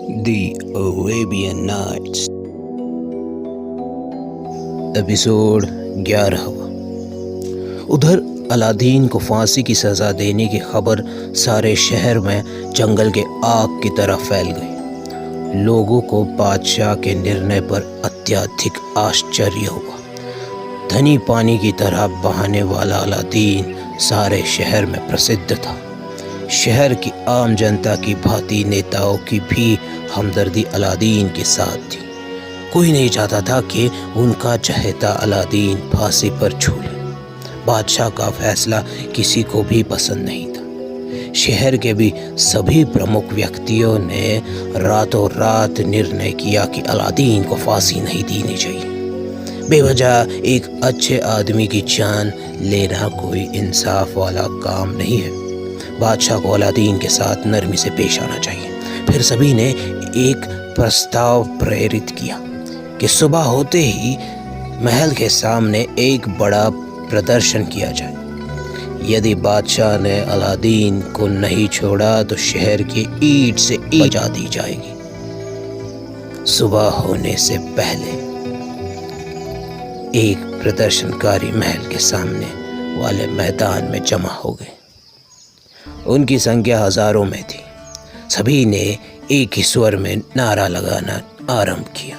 The Arabian Nights episode 11। उधर Aladdin को फांसी की सज़ा देने की खबर सारे शहर में जंगल के आग की तरह फैल गई। लोगों को बादशाह के निर्णय पर अत्यधिक आश्चर्य हुआ। धनी पानी की तरह बहाने वाला अलादीन सारे शहर में प्रसिद्ध था। शहर की आम जनता की भांति नेताओं की भी हमदर्दी अलादीन के साथ थी। कोई नहीं चाहता था कि उनका चहेता अलादीन फांसी पर झूले। बादशाह का फैसला किसी को भी पसंद नहीं था। शहर के भी सभी प्रमुख व्यक्तियों ने रातों रात निर्णय किया कि अलादीन को फांसी नहीं देनी चाहिए। बेवजह एक अच्छे आदमी की जान लेना कोई इंसाफ वाला काम नहीं है। बादशाह को अलादीन के साथ नरमी से पेश आना चाहिए। फिर सभी ने एक प्रस्ताव प्रेरित किया कि सुबह होते ही महल के सामने एक बड़ा प्रदर्शन किया जाए। यदि बादशाह ने अलादीन को नहीं छोड़ा तो शहर की ईंट से ईंट बजा दी जाएगी। सुबह होने से पहले एक प्रदर्शनकारी महल के सामने वाले मैदान में जमा हो गए। उनकी संख्या हजारों में थी। सभी ने एक ही स्वर में नारा लगाना आरंभ किया।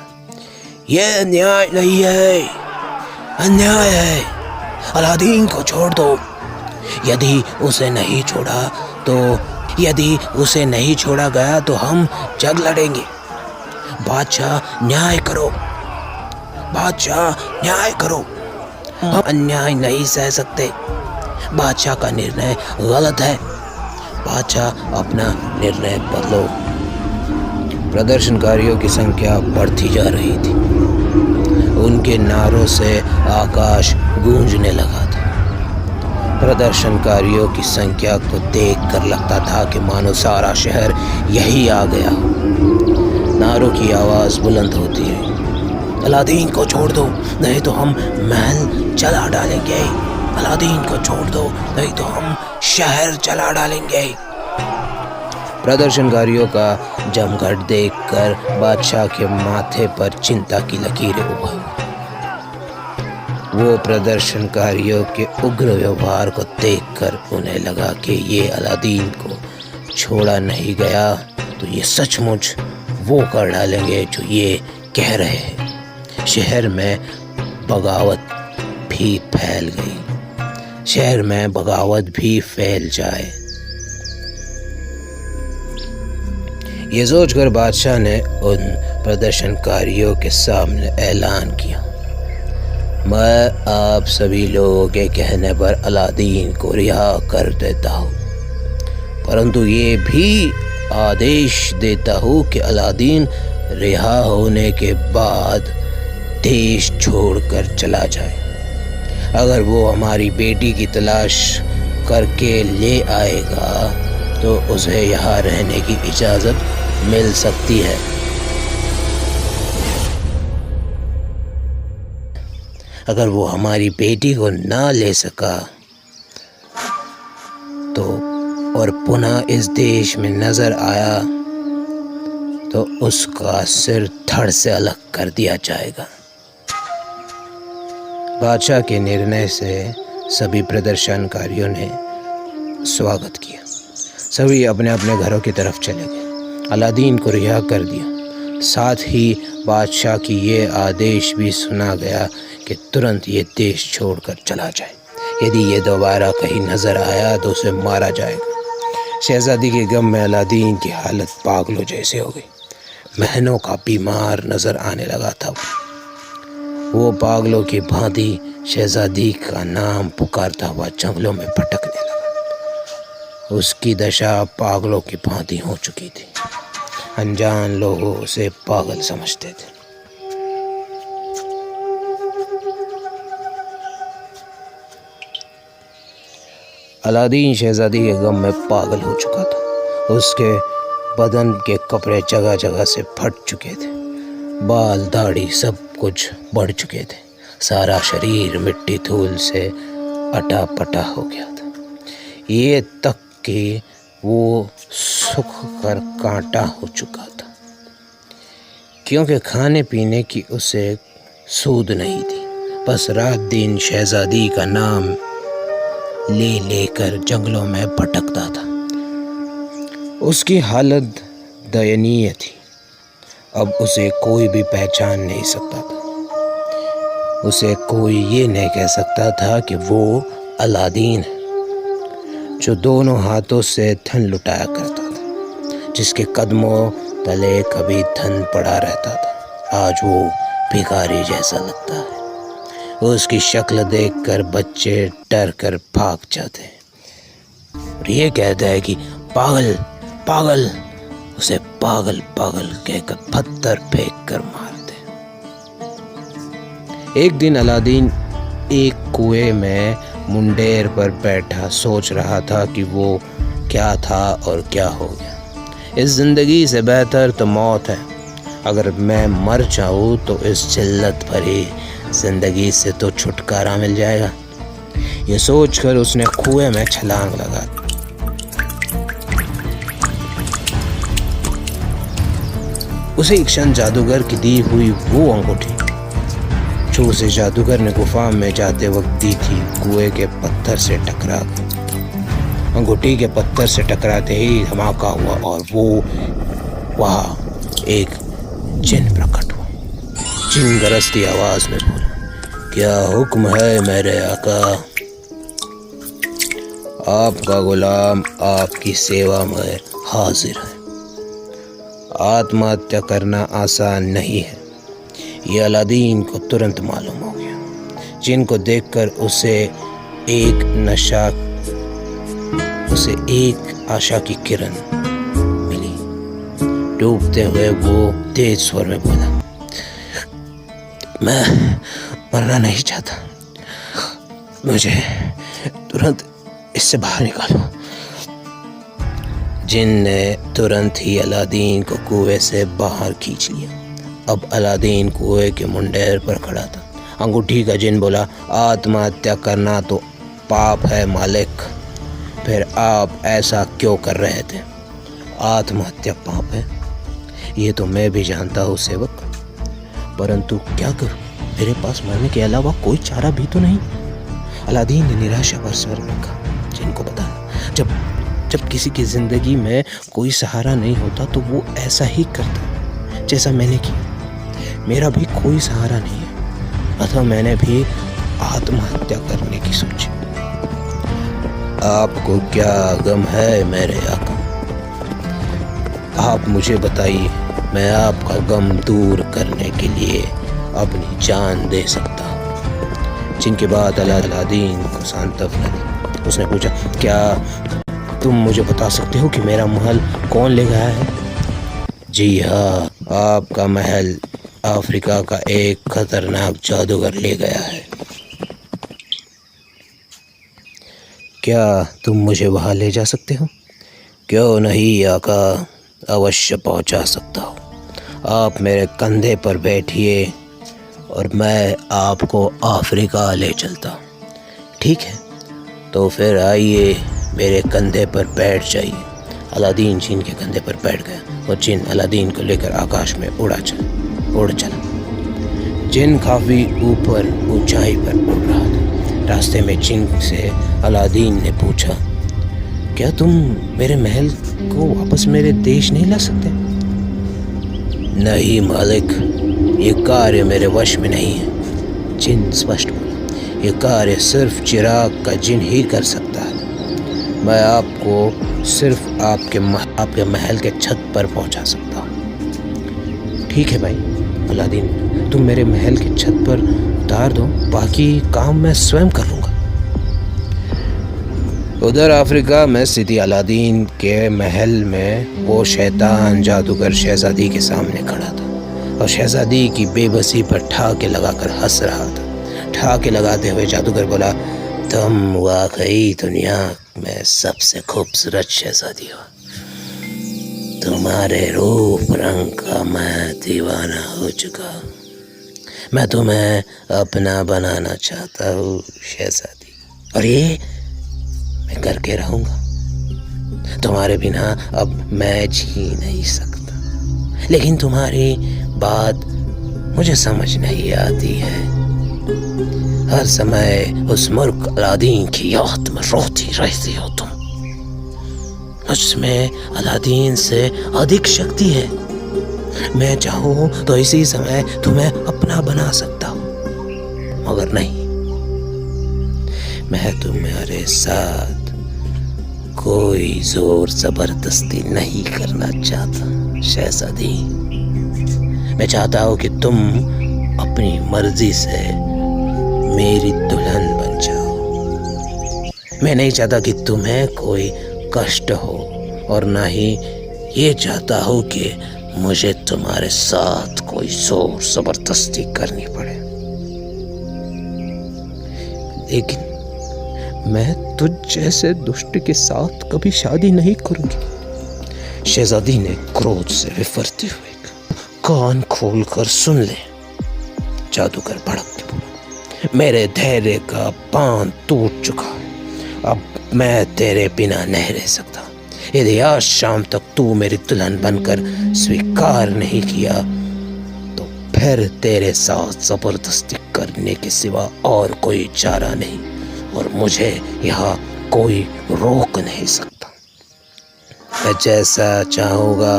यह अन्याय नहीं है, अन्याय है। अलादीन को छोड़ दो। यदि उसे नहीं छोड़ा गया तो हम जंग लड़ेंगे। बादशाह न्याय करो, बादशाह न्याय करो। हम अन्याय नहीं सह सकते। बादशाह का निर्णय गलत है। बादशाह अपना निर्णय बदलो। प्रदर्शनकारियों की संख्या बढ़ती जा रही थी। उनके नारों से आकाश गूंजने लगा था। प्रदर्शनकारियों की संख्या को देखकर लगता था कि मानो सारा शहर यही आ गया। नारों की आवाज़ बुलंद होती रही। अलादीन को छोड़ दो, नहीं तो हम महल जला डालेंगे। अलादीन को छोड़ दो, नहीं तो हम शहर जला डालेंगे। प्रदर्शनकारियों का जमघट देखकर बादशाह के माथे पर चिंता की लकीरें उभरी। वो प्रदर्शनकारियों के उग्र व्यवहार को देखकर उन्हें लगा कि ये अलादीन को छोड़ा नहीं गया तो ये सचमुच वो कर डालेंगे जो ये कह रहे हैं। शहर में बगावत भी फैल गई। शहर में बगावत भी फैल जाए, ये सोचकर बादशाह ने उन प्रदर्शनकारियों के सामने ऐलान किया। मैं आप सभी लोगों के कहने पर अलादीन को रिहा कर देता हूँ, परंतु ये भी आदेश देता हूँ कि अलादीन रिहा होने के बाद देश छोड़कर चला जाए। अगर वो हमारी बेटी की तलाश करके ले आएगा तो उसे यहाँ रहने की इजाज़त मिल सकती है। अगर वो हमारी बेटी को ना ले सका तो और पुनः इस देश में नजर आया तो उसका सिर धड़ से अलग कर दिया जाएगा। बादशाह के निर्णय से सभी प्रदर्शनकारियों ने स्वागत किया। सभी अपने अपने घरों की तरफ चले गए। अलादीन को रिहा कर दिया। साथ ही बादशाह की ये आदेश भी सुना गया कि तुरंत ये देश छोड़कर चला जाए। यदि ये दोबारा कहीं नजर आया तो उसे मारा जाएगा। शहजादी के गम में अलादीन की हालत पागलों जैसे हो गई। महीनों का बीमार नजर आने लगा था। वो पागलों की भांति शहजादी का नाम पुकारता हुआ जंगलों में भटकने लगा। उसकी दशा पागलों की भांति हो चुकी थी। अनजान लोगों उसे पागल समझते थे। अलादीन शहजादी के गम में पागल हो चुका था। उसके बदन के कपड़े जगह जगह से फट चुके थे। बाल दाढ़ी सब कुछ बढ़ चुके थे। सारा शरीर मिट्टी धूल से अटा पटा हो गया था। ये तक कि वो सूख कर कांटा हो चुका था। क्योंकि खाने पीने की उसे सूद नहीं थी। बस रात दिन शहजादी का नाम ले लेकर जंगलों में भटकता था। उसकी हालत दयनीय थी। अब उसे कोई भी पहचान नहीं सकता था। उसे कोई ये नहीं कह सकता था कि वो अलादीन है, जो दोनों हाथों से धन लुटाया करता था, जिसके कदमों तले कभी धन पड़ा रहता था। आज वो भिखारी जैसा लगता है। उसकी शक्ल देखकर बच्चे डर कर भाग जाते हैं और ये कहता है कि पागल पागल। उसे पागल पागल कहकर पत्थर फेंक कर मारते। एक दिन अलादीन एक कुएं में मुंडेर पर बैठा सोच रहा था कि वो क्या था और क्या हो गया। इस जिंदगी से बेहतर तो मौत है। अगर मैं मर जाऊँ तो इस जिल्लत भरी जिंदगी से तो छुटकारा मिल जाएगा। ये सोचकर उसने कुएं में छलांग लगा दी। उसे एक क्षण जादूगर की दी हुई वो अंगूठी, जो उसे जादूगर ने गुफा में जाते वक्त दी थी, कुएं के पत्थर से टकरा गई। अंगूठी के पत्थर से टकराते ही धमाका हुआ और वो वहाँ एक जिन प्रकट हुआ। जिन गरजती आवाज में बोला, क्या हुक्म है मेरे आका? आपका गुलाम आपकी सेवा में हाजिर है। आत्महत्या करना आसान नहीं है। ये अलादीन को तुरंत मालूम हो गया। जिन को देखकर उसे एक आशा की किरण मिली। डूबते हुए वो तेज स्वर में बोला, मैं मरना नहीं चाहता, मुझे तुरंत इससे बाहर निकालो। जिन ने तुरंत ही अलादीन को कुएं से बाहर खींच लिया। अब अलादीन कुएं के मुंडेर पर खड़ा था। अंगूठी का जिन बोला, आत्महत्या करना तो पाप है मालिक, फिर आप ऐसा क्यों कर रहे थे? आत्महत्या पाप है, ये तो मैं भी जानता हूँ सेवक, परंतु क्या करूँ? मेरे पास मरने के अलावा कोई चारा भी तो नहीं। अलादीन ने निराशा पर स्वर में कहा। जिनको बताया, जब किसी की जिंदगी में कोई सहारा नहीं होता तो वो ऐसा ही करता जैसा मैंने किया। मेरा भी कोई सहारा नहीं है, अतः मैंने भी आत्महत्या करने की सोची। आपको क्या गम है मेरे आका? आप मुझे बताइए, मैं आपका गम दूर करने के लिए अपनी जान दे सकता हूँ। जिनके बाद अलादीन को सांत्वना दी। उसने पूछा, क्या तुम मुझे बता सकते हो कि मेरा महल कौन ले गया है? जी हाँ, आपका महल अफ्रीका का एक खतरनाक जादूगर ले गया है। क्या तुम मुझे वहाँ ले जा सकते हो? क्यों नहीं आका, अवश्य पहुँचा सकता हूँ। आप मेरे कंधे पर बैठिए और मैं आपको अफ्रीका ले चलता हूँ। ठीक है, तो फिर आइए मेरे कंधे पर बैठ जाइए। अलादीन जिन के कंधे पर बैठ गया और जिन अलादीन को लेकर आकाश में उड़ चला। जिन काफ़ी ऊपर ऊंचाई पर उड़ रहा था। रास्ते में जिन से अलादीन ने पूछा, क्या तुम मेरे महल को वापस मेरे देश नहीं ला सकते? नहीं मालिक, ये कार्य मेरे वश में नहीं है। जिन स्पष्ट बोला, ये कार्य सिर्फ चिराग का जिन ही कर सकता है। मैं आपको सिर्फ आपके महल के छत पर पहुंचा सकता हूँ। ठीक है भाई अलादीन, तुम मेरे महल के छत पर उतार दो, बाकी काम मैं स्वयं कर लूँगा। उधर अफ्रीका में स्थिति अलादीन के महल में वो शैतान जादूगर शहजादी के सामने खड़ा था और शहजादी की बेबसी पर ठहाके लगाकर हंस रहा था। ठहाके लगाते हुए जादूगर बोला, तुम वाकई दुनिया में सबसे खूबसूरत शहजादी हो। तुम्हारे रूप रंग का मैं दीवाना हो चुका हूँ। मैं तुम्हें अपना बनाना चाहता हूँ शहजादी, और ये मैं करके रहूँगा। तुम्हारे बिना अब मैं जी नहीं सकता, लेकिन तुम्हारी बात मुझे समझ नहीं आती है। हर समय उस मुल्क अलादीन की याद में रोती रहती हो तुम। मुझमें अलादीन से अधिक शक्ति है। मैं चाहूँ तो इसी समय तुम्हें अपना बना सकता हूँ, मगर नहीं, मैं तुम्हारे साथ कोई जोर जबरदस्ती नहीं करना चाहता शहजादी। मैं चाहता हूँ कि तुम अपनी मर्जी से मेरी दुल्हन बन जाओ। मैं नहीं चाहता कि तुम्हें कोई कष्ट हो, और ना ही ये चाहता हूँ कि मुझे तुम्हारे साथ कोई जोर जबरदस्ती करनी पड़े। लेकिन मैं तुझ जैसे दुष्ट के साथ कभी शादी नहीं करूंगी। शहजादी ने क्रोध से विफरते हुए कान खोलकर सुन ले। जादूगर भड़क के बोला, मेरे धैर्य का बांध टूट चुका है। अब मैं तेरे बिना नहीं रह सकता। यदि आज शाम तक तू मेरी दुल्हन बनकर स्वीकार नहीं किया तो फिर तेरे साथ जबरदस्ती करने के सिवा और कोई चारा नहीं, और मुझे यहाँ कोई रोक नहीं सकता। मैं जैसा चाहूँगा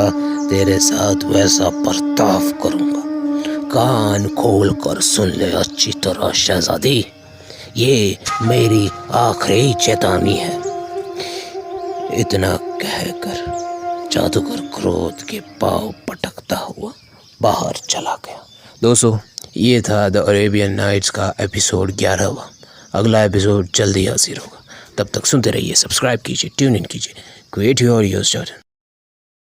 तेरे साथ वैसा बर्ताव करूँगा। कान खोल कर सुन ले अच्छी तरह शहजादी, ये मेरी आखिरी चेतावनी है। इतना कहकर जादूगर क्रोध के पांव पटकता हुआ बाहर चला गया। दोस्तों, ये था द अरेबियन नाइट्स का एपिसोड 11वां। अगला एपिसोड जल्दी हाजिर होगा। तब तक सुनते रहिए, सब्सक्राइब कीजिए, ट्यून इन कीजिए क्रिएटिव ऑडियोज।